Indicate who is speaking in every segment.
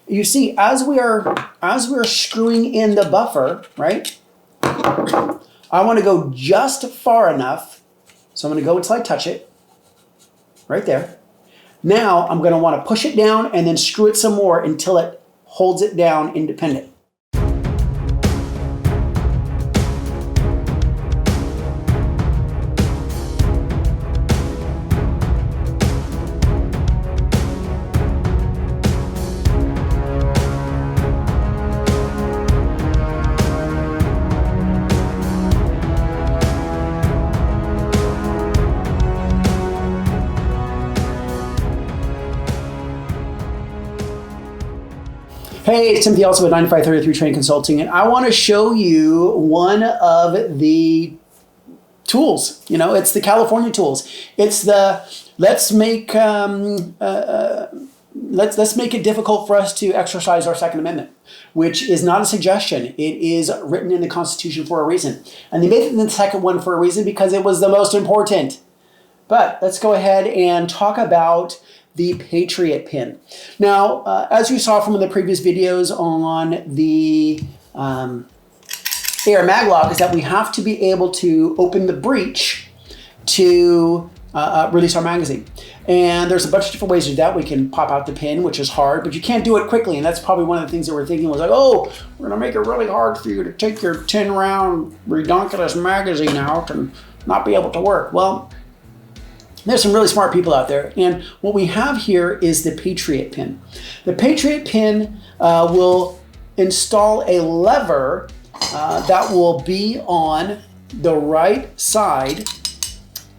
Speaker 1: you see, as we are screwing in the buffer, right? I want to go just far enough. So I'm going to go until I touch it, right there. Now I'm going to want to push it down and then screw it some more until it holds it down independent. Hey, it's Timothy also with 9533 Training Consulting, and I want to show you one of the tools. You know, it's the California tools. It's the let's make it difficult for us to exercise our Second Amendment, which is not a suggestion. It is written in the Constitution for a reason, and they made it in the second one for a reason because it was the most important. But let's go ahead and talk about the Patriot Pin. Now, as you saw from the previous videos on the AR Maglog, is that we have to be able to open the breech to release our magazine. And there's a bunch of different ways to do that. We can pop out the pin, which is hard, but you can't do it quickly. And that's probably one of the things that we're thinking was like, oh, we're gonna make it really hard for you to take your 10-round redonkulous magazine out and not be able to work. Well, there's some really smart people out there, and what we have here is the Patriot Pin. The Patriot Pin will install a lever that will be on the right side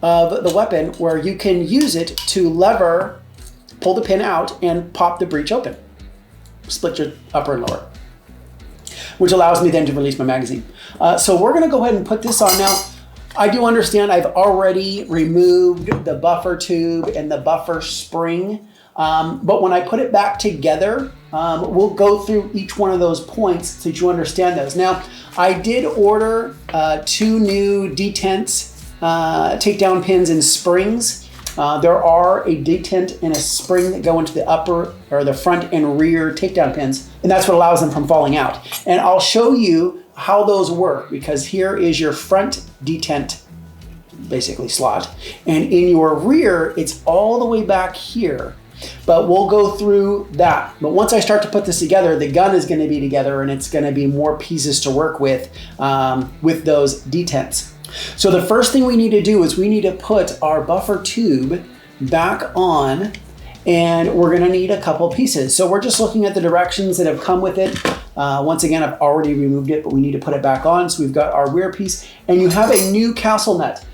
Speaker 1: of the weapon, where you can use it to lever, pull the pin out, and pop the breech open. Split your upper and lower, which allows me then to release my magazine. So we're gonna go ahead and put this on now. I do understand I've already removed the buffer tube and the buffer spring, but when I put it back together, we'll go through each one of those points so that you understand those. Now, I did order 2 new detent takedown pins and springs. There are a detent and a spring that go into the upper or the front and rear takedown pins, and that's what allows them from falling out. And I'll show you how those work, because here is your front detent, basically slot, and in your rear, it's all the way back here. But we'll go through that. But once I start to put this together, the gun is going to be together, and it's going to be more pieces to work with those detents. So the first thing we need to do is we need to put our buffer tube back on, and we're going to need a couple pieces. So we're just looking at the directions that have come with it. Once again, I've already removed it, but we need to put it back on. So we've got our rear piece, and you have a new castle nut.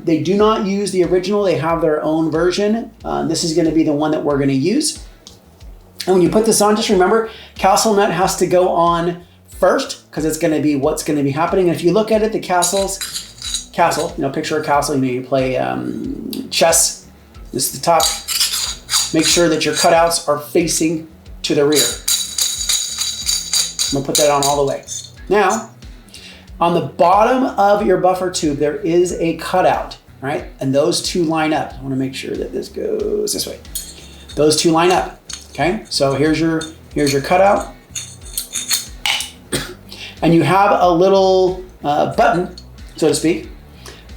Speaker 1: They do not use the original. They have their own version. This is going to be the one that we're going to use. And when you put this on, just remember, castle nut has to go on first, because it's going to be what's going to be happening. And if you look at it, the castle, you know, picture a castle, you play chess. This is the top. Make sure that your cutouts are facing to the rear. I'm gonna put that on all the way. Now, on the bottom of your buffer tube, there is a cutout, right? And those two line up. I wanna make sure that this goes this way. Those two line up, okay? So here's your cutout. And you have a little button, so to speak,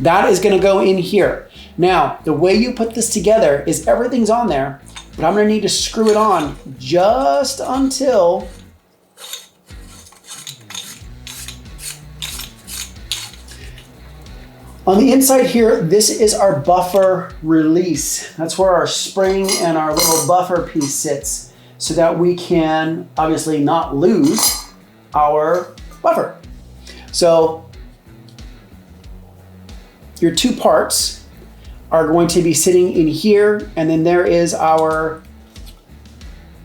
Speaker 1: that is gonna go in here. Now, the way you put this together is everything's on there, but I'm gonna need to screw it on just until on the inside here, this is our buffer release. That's where our spring and our little buffer piece sits, so that we can obviously not lose our buffer. So your 2 parts are going to be sitting in here, and then there is our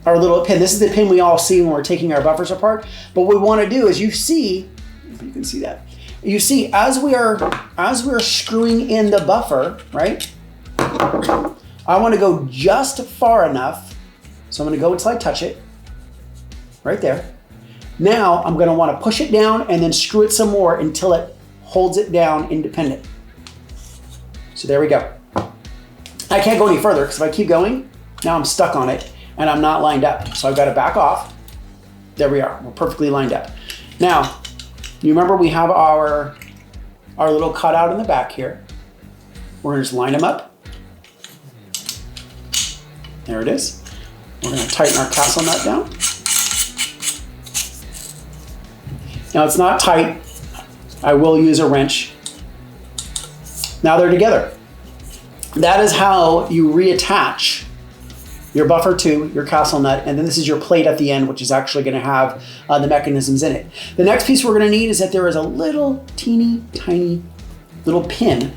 Speaker 1: little pin. This is the pin we all see when we're taking our buffers apart. But what we want to do is, you see, if you can see that, you see as we are screwing in the buffer, right? I want to go just far enough, so I'm going to go until I touch it, right there. Now I'm going to want to push it down and then screw it some more until it holds it down independent. So there we go. I can't go any further, because if I keep going, now I'm stuck on it, and I'm not lined up. So I've got to back off. There we are, we're perfectly lined up. Now, you remember we have our little cutout in the back here. We're gonna just line them up. There it is. We're gonna tighten our castle nut down. Now it's not tight. I will use a wrench. Now they're together. That is how you reattach your buffer to your castle nut, and then this is your plate at the end, which is actually gonna have the mechanisms in it. The next piece we're gonna need is that there is a little teeny tiny little pin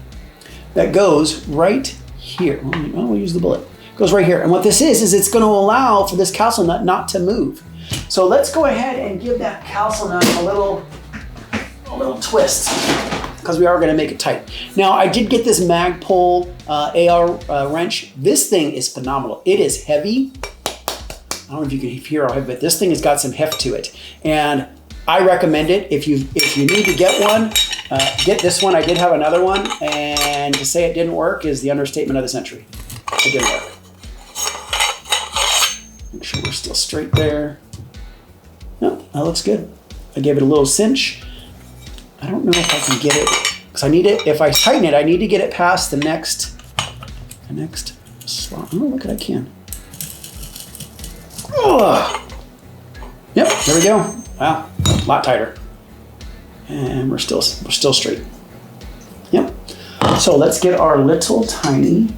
Speaker 1: that goes right here. Well, we'll use the bullet. It goes right here, and what this is it's gonna allow for this castle nut not to move. So let's go ahead and give that castle nut a little twist, because we are going to make it tight. Now, I did get this Magpul AR wrench. This thing is phenomenal. It is heavy. I don't know if you can hear how heavy, but this thing has got some heft to it. And I recommend it. If you need to get one, get this one. I did have another one, and to say it didn't work is the understatement of the century. It didn't work. Make sure we're still straight there. No, that looks good. I gave it a little cinch. I don't know if I can get it, because I need it, if I tighten it, I need to get it past the next slot. Oh, look at I can. Oh. Yep, there we go. Wow, a lot tighter. And we're still straight. Yep. So let's get our little tiny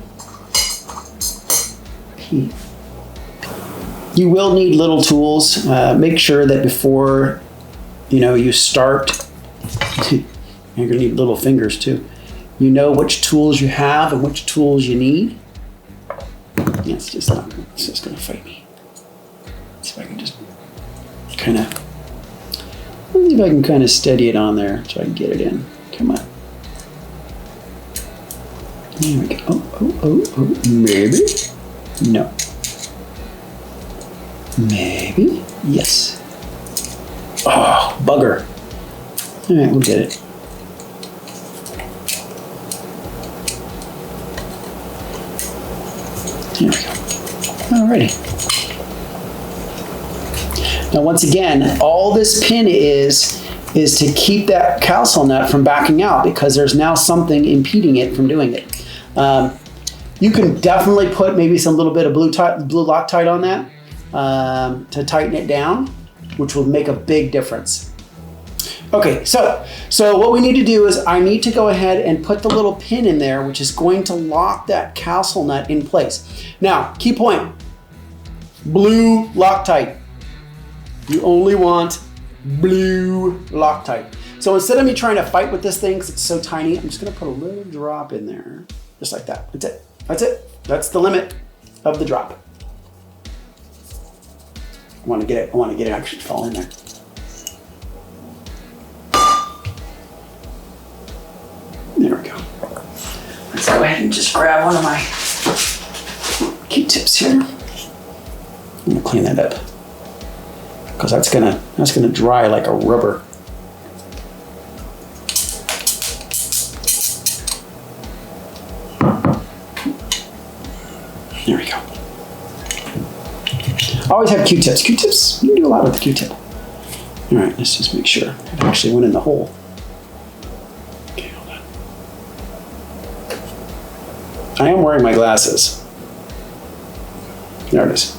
Speaker 1: piece. You will need little tools. Make sure that before you start, you're gonna need little fingers too. You know which tools you have and which tools you need. Yeah, it's just gonna fight me. Let's see if I can just kind of steady it on there so I can get it in. Come on. There we go. Oh, maybe. No. Maybe. Yes. Oh, bugger. All right, we'll get it. There we go. Alrighty. Now, once again, all this pin is to keep that castle nut from backing out, because there's now something impeding it from doing it. You can definitely put maybe some little bit of blue Loctite on that to tighten it down, which will make a big difference. Okay, so what we need to do is I need to go ahead and put the little pin in there, which is going to lock that castle nut in place. Now, key point, blue Loctite. You only want blue Loctite. So instead of me trying to fight with this thing because it's so tiny, I'm just gonna put a little drop in there, just like that. That's it, that's it. That's the limit of the drop. I wanna get it actually fall in there. There we go. Let's go ahead and just grab one of my Q-tips here. I'm gonna clean that up, because that's gonna dry like a rubber. There we go. I always have Q-tips. Q-tips, you can do a lot with the Q-tip. All right, let's just make sure it actually went in the hole. Okay, hold on. I am wearing my glasses. There it is.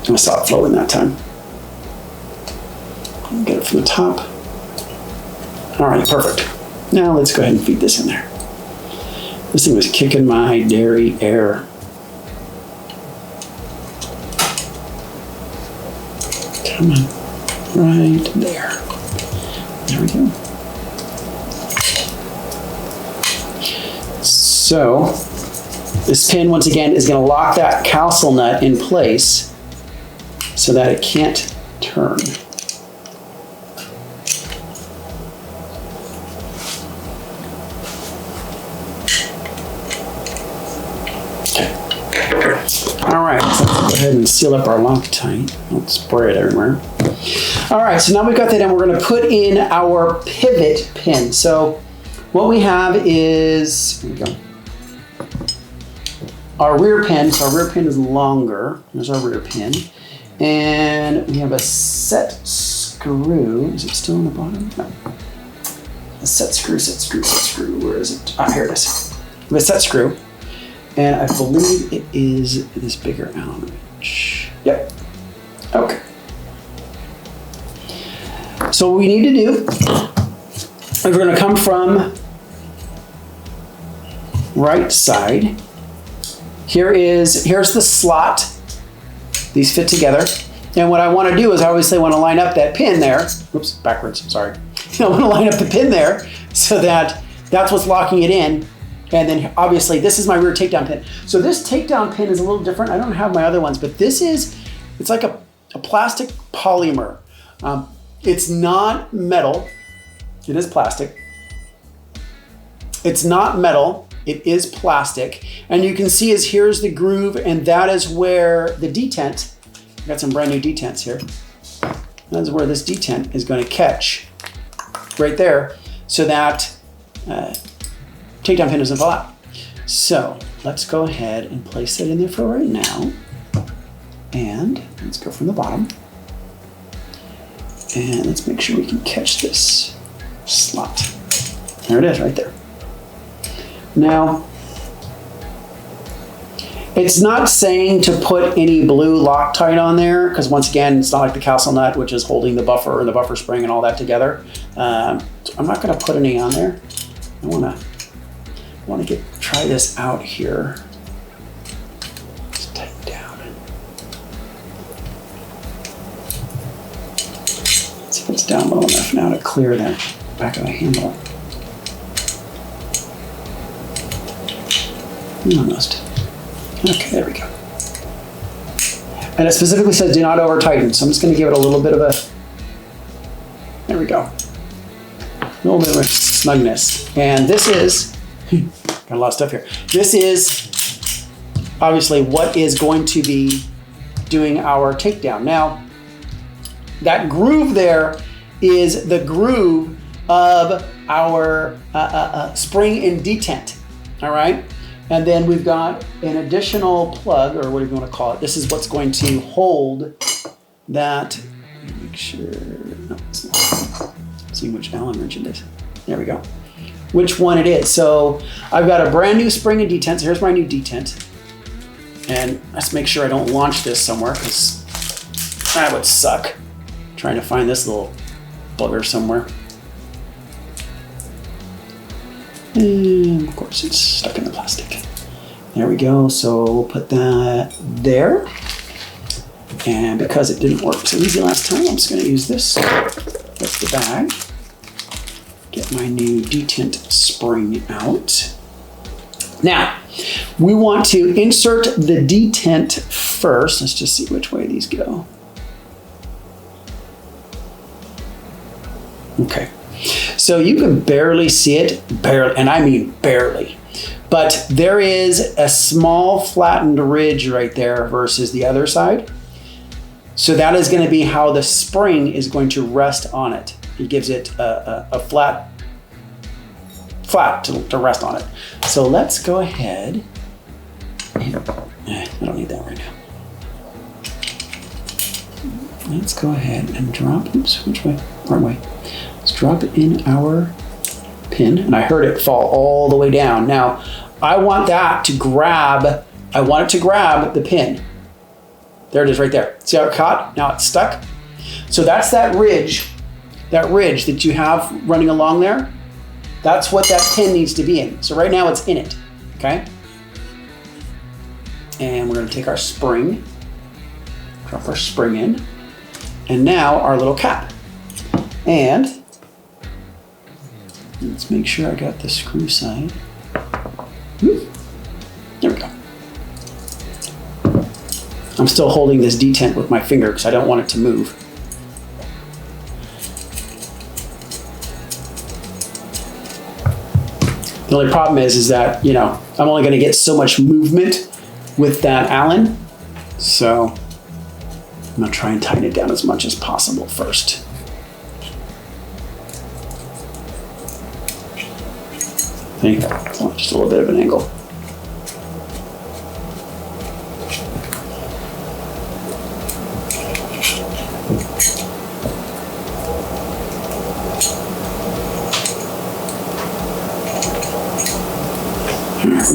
Speaker 1: I saw it flowing that time. Get it from the top. All right, perfect. Now let's go ahead and feed this in there. This thing was kicking my dairy air. Come on, right there. There we go. So this pin, once again, is going to lock that castle nut in place so that it can't turn. All right, so let's go ahead and seal up our Loctite. Don't spray it everywhere. All right, so now we've got that in. We're going to put in our pivot pin. So what we have is, here we go. our rear pin. So our rear pin is longer. There's our rear pin. And we have a set screw. Is it still on the bottom? No. A set screw. Where is it? Ah, here it is. We have a set screw. And I believe it is this bigger Allen wrench. Yep. Okay. So what we need to do is we're going to come from right side. Here's the slot. These fit together. And what I want to do is I obviously want to line up that pin there. Oops, backwards, sorry. I want to line up the pin there so that that's what's locking it in. And then obviously this is my rear takedown pin. So this takedown pin is a little different. I don't have my other ones, but this is, it's like a plastic polymer. It's not metal. It is plastic. It's not metal. It is plastic. And you can see is here's the groove, and that is where the detent, I've got some brand new detents here. That is where this detent is going to catch right there so that takedown pin doesn't fall out. So let's go ahead and place it in there for right now. And let's go from the bottom. And let's make sure we can catch this slot. There it is right there. Now, it's not saying to put any blue Loctite on there because once again, it's not like the castle nut, which is holding the buffer and the buffer spring and all that together. So I'm not going to put any on there. I want to try this out here. Let's tighten down. Let's see if it's down low enough now to clear that back of the handle. Almost. Okay, there we go. And it specifically says do not over tighten, so I'm just going to give it a little bit of a, there we go. A little bit of a snugness. And this is, got a lot of stuff here. This is obviously what is going to be doing our takedown. Now, that groove there is the groove of our spring and detent, all right? And then we've got an additional plug, or whatever you want to call it. This is what's going to hold that. Make sure, no, it's not. See which Allen wrench it is. There we go. Which one it is. So I've got a brand new spring and detent. So here's my new detent. And let's make sure I don't launch this somewhere because that would suck. Trying to find this little bugger somewhere. And of course it's stuck in the plastic. There we go, so we'll put that there. And because it didn't work so easy last time, I'm just gonna use this. That's the bag. Get my new detent spring out. Now, we want to insert the detent first. Let's just see which way these go. Okay. So you can barely see it, barely, and I mean barely. But there is a small flattened ridge right there versus the other side. So that is going to be how the spring is going to rest on it. It gives it a flat to rest on it. So let's go ahead. And, I don't need that right now. Let's go ahead and drop, oops, which way? Wrong way. Let's drop it in our pin, and I heard it fall all the way down. Now, I want that to grab, I want it to grab the pin. There it is right there. See how it caught? Now it's stuck. So that's that ridge that you have running along there. That's what that pin needs to be in. So right now it's in it, okay? And we're gonna take our spring, drop our spring in, and now our little cap. And let's make sure I got the screw side. There we go. I'm still holding this detent with my finger because I don't want it to move. The only problem is that, you know, I'm only going to get so much movement with that Allen. So I'm going to try and tighten it down as much as possible first. See? Just a little bit of an angle.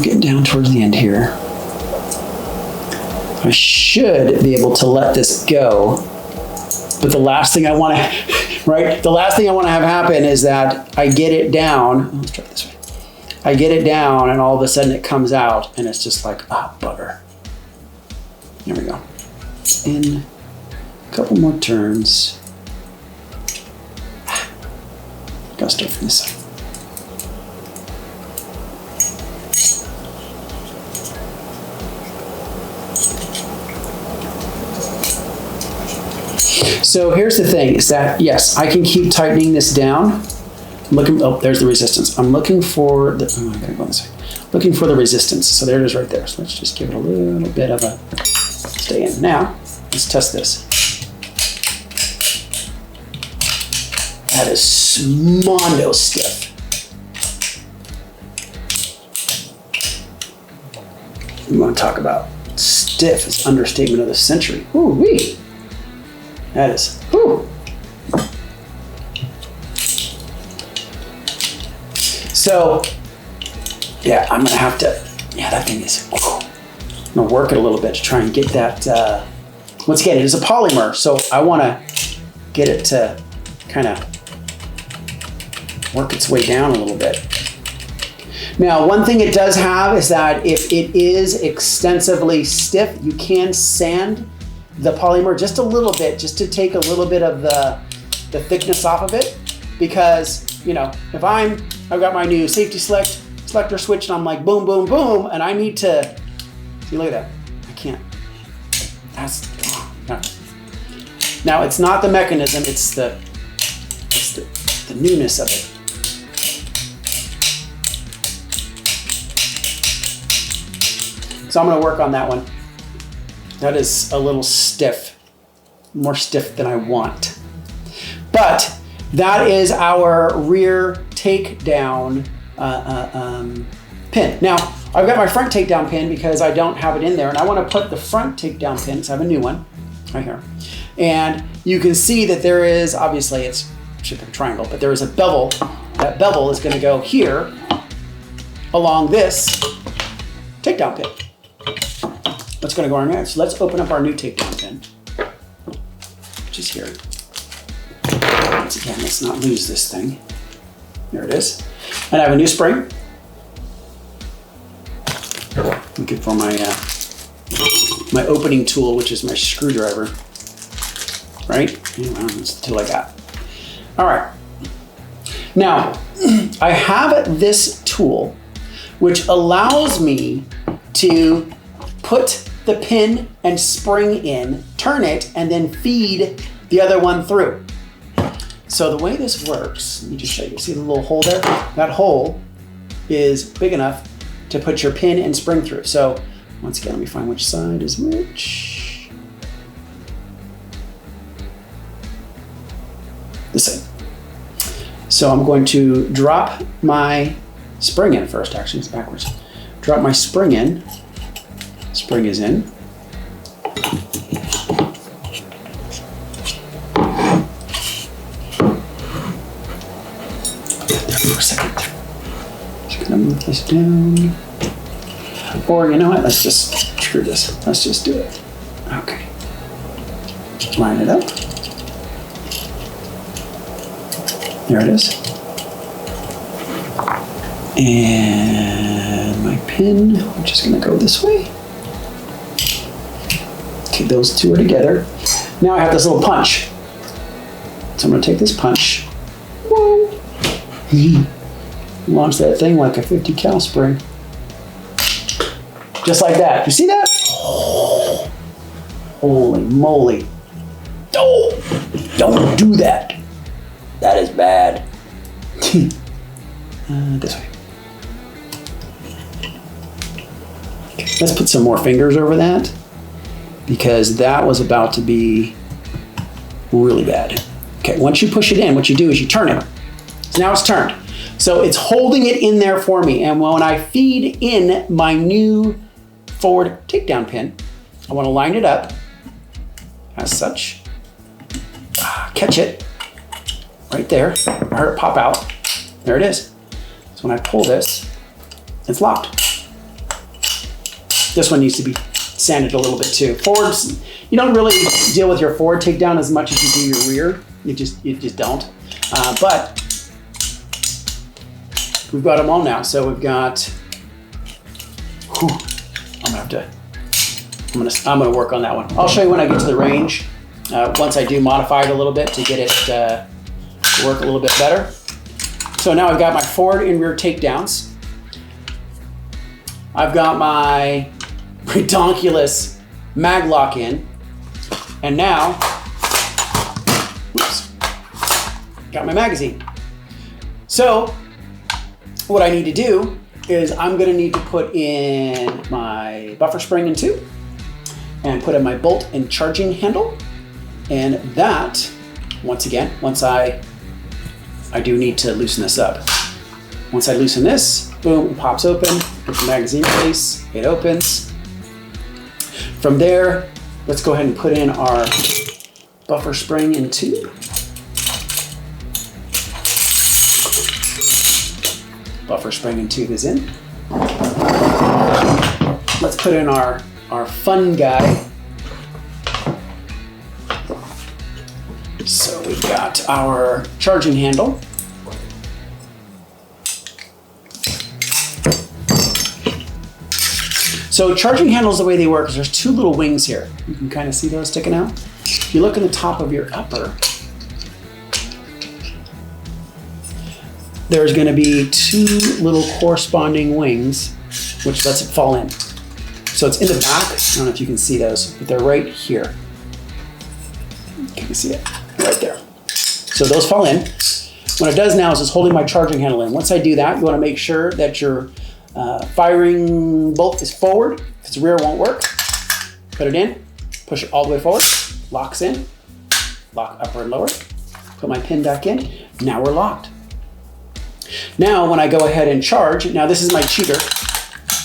Speaker 1: we're getting down towards the end here. I should be able to let this go, but the last thing I want to, right? The last thing I want to have happen is that I get it down. Let's try it this way. I get it down, and all of a sudden it comes out, and it's just like, ah, bugger. There we go. In a couple more turns. Gotta start from this side. So here's the thing, is that, yes, I can keep tightening this down. I'm looking, oh, there's the resistance. I'm looking for the, oh, I gotta go this way. Looking for the resistance. So there it is right there. So let's just give it a little bit of a stay in. Now, let's test this. That is mondo stiff. We want to talk about stiff as understatement of the century. Ooh wee. That is, whew. So, yeah, I'm gonna have to, yeah, that thing is, I'm gonna work it a little bit to try and get that, once again, it is a polymer, so I wanna get it to kind of work its way down a little bit. Now, one thing it does have is that if it is extensively stiff, you can sand the polymer just a little bit, just to take a little bit of the thickness off of it. Because, you know, if I've got my new safety selector switch and I'm like boom, boom, boom, and I need to, see, look at that, I can't, that's, no. Now it's not the mechanism, it's the newness of it. So I'm gonna work on that one. That is a little stiff, more stiff than I want. But that is our rear takedown pin. Now, I've got my front takedown pin because I don't have it in there, and I want to put the front takedown pin, so I have a new one right here. And you can see that there is, obviously it's shaped like a triangle, but there is a bevel. That bevel is going to go here along this takedown pin. What's going to go on next? So let's open up our new takedown pin, which is here. Once again, let's not lose this thing. There it is. And I have a new spring. Looking for my my opening tool, which is my screwdriver. Right? Well, that's the tool I got. All right. Now, I have this tool, which allows me to put the pin and spring in, turn it, and then feed the other one through. So the way this works, let me just show you. See the little hole there? That hole is big enough to put your pin and spring through. So once again, let me find which side is which. This side. So I'm going to drop my spring in first. Actually, it's backwards. Drop my spring in. Spring is in. For a second. Just gonna move this down. Or you know what? Let's just screw this. Let's just do it. Okay. Line it up. There it is. And my pin, I'm just gonna go this way. Okay, those two are together. Now I have this little punch. So I'm gonna take this punch. Whoa. Launch that thing like a 50 cal spring. Just like that. You see that? Oh, holy moly. Oh, don't do that. That is bad. This way. Okay, let's put some more fingers over that, because that was about to be really bad. Okay, once you push it in, what you do is you turn it. So now it's turned. So it's holding it in there for me. And when I feed in my new forward takedown pin, I want to line it up as such. Catch it right there. I heard it pop out. There it is. So when I pull this, it's locked. This one needs to be sanded a little bit too. Forwards, you don't really deal with your forward takedown as much as you do your rear. You just don't. But we've got them all now. So we've got. I'm gonna work on that one. I'll show you when I get to the range. Once I do modify it a little bit to get it to work a little bit better. So now I've got my forward and rear takedowns. I've got my redonkulous mag lock in. And now, whoops, got my magazine. So what I need to do is I'm gonna need to put in my buffer spring in 2 and put in my bolt and charging handle. And that, once again, once I do need to loosen this up. Once I loosen this, boom, it pops open, put the magazine release, it opens. From there, let's go ahead and put in our buffer spring in 2. Buffer spring in 2 is in. Let's put in our fun guy. So we've got our charging handle. So charging handles, the way they work is there's 2 little wings here. You can kind of see those sticking out. If you look in the top of your upper, there's going to be 2 little corresponding wings, which lets it fall in. So it's in the back. I don't know if you can see those, but they're right here. Can you see it? Right there. So those fall in. What it does now is it's holding my charging handle in. Once I do that, you want to make sure that your firing bolt is forward. If it's rear, it won't work. Put it in, push it all the way forward, locks in, lock upper and lower, put my pin back in. Now we're locked. Now when I go ahead and charge, now this is my cheater,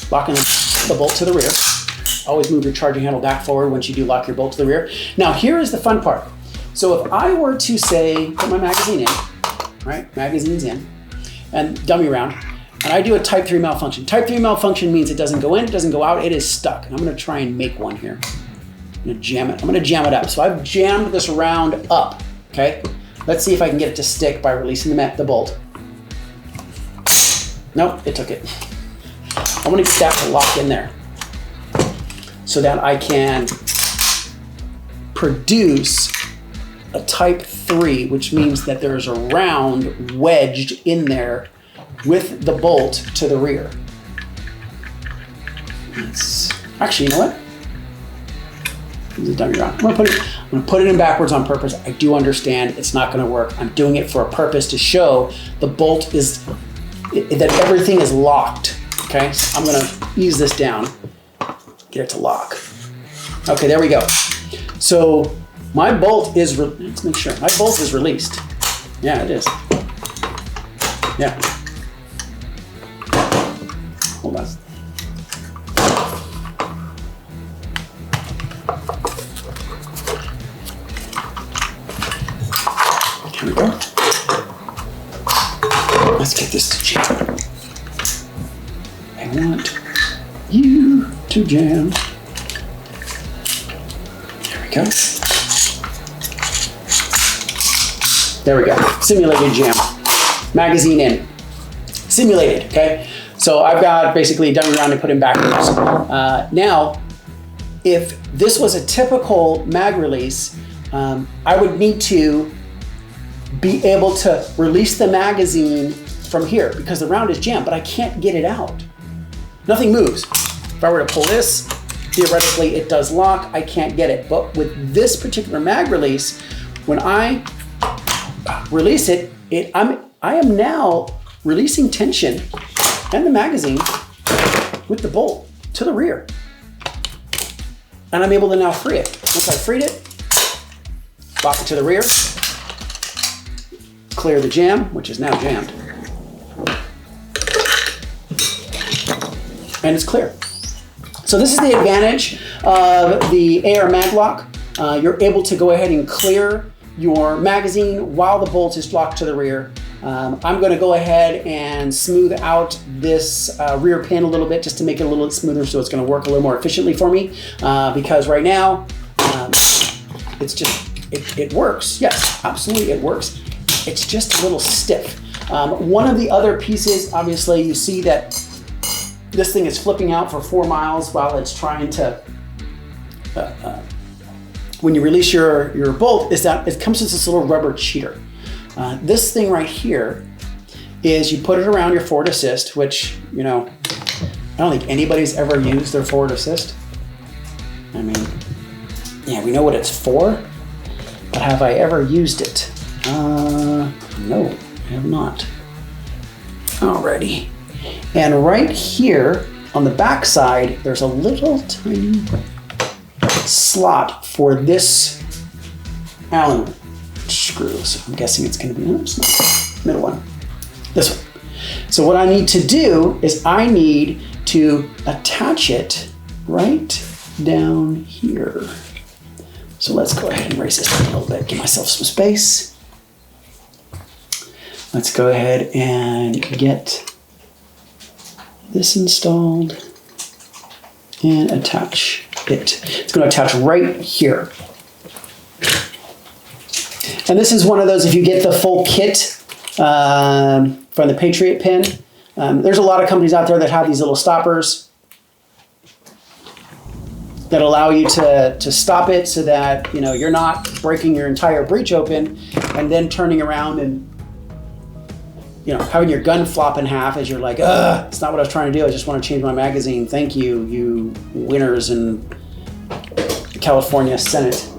Speaker 1: locking the bolt to the rear. Always move your charging handle back forward once you do lock your bolt to the rear. Now here is the fun part. So if I were to say, put my magazine in, right, magazine's in, and dummy round, and I do a type 3 malfunction. Type 3 malfunction means it doesn't go in, it doesn't go out, it is stuck. And I'm gonna try and make one here. I'm gonna jam it. I'm gonna jam it up. So I've jammed this round up, okay? Let's see if I can get it to stick by releasing the bolt. Nope, it took it. I want to get that to lock in there so that I can produce a type 3, which means that there's a round wedged in there with the bolt to the rear. Actually, you know what? This is dummy round. I'm gonna put it in backwards on purpose. I do understand it's not gonna work. I'm doing it for a purpose to show the bolt is, that everything is locked, okay? So I'm gonna ease this down, get it to lock. Okay, there we go. So my bolt is, let's make sure, my bolt is released. Yeah, it is. Yeah. Hold on. Here we go. Let's get this to jam. I want you to jam. There we go. There we go. Simulated jam. Magazine in. Simulated, okay? So I've got basically a dummy round and put in backwards. Now, if this was a typical mag release, I would need to be able to release the magazine from here because the round is jammed, but I can't get it out. Nothing moves. If I were to pull this, theoretically it does lock, I can't get it. But with this particular mag release, when I release it, I am now releasing tension and the magazine with the bolt to the rear. And I'm able to now free it. Once I freed it, lock it to the rear, clear the jam, which is now jammed. And it's clear. So this is the advantage of the AR mag lock. You're able to go ahead and clear your magazine while the bolt is locked to the rear. I'm going to go ahead and smooth out this rear pin a little bit just to make it a little smoother, so it's going to work a little more efficiently for me, because right now it's just, it works. Yes, absolutely it works. It's just a little stiff. One of the other pieces, obviously you see that this thing is flipping out for 4 miles while it's trying to, when you release your bolt, is that it comes with this little rubber cheater. This thing right here is you put it around your forward assist, which, you know, I don't think anybody's ever used their forward assist. I mean, yeah, we know what it's for, but have I ever used it? No, I have not. Alrighty. And right here on the back side, there's a little tiny slot for this Allen screw. So I'm guessing it's going to be, oops, no, middle one, this one. So what I need to do is I need to attach it right down here. So let's go ahead and raise this up a little bit, give myself some space. Let's go ahead and get this installed and attach it. It's going to attach right here. And this is one of those, if you get the full kit from the Patriot Pin, there's a lot of companies out there that have these little stoppers that allow you to stop it so that, you know, you're not breaking your entire breech open and then turning around and, you know, having your gun flop in half as you're like, ugh, it's not what I was trying to do. I just want to change my magazine. Thank you, you winners in the California Senate.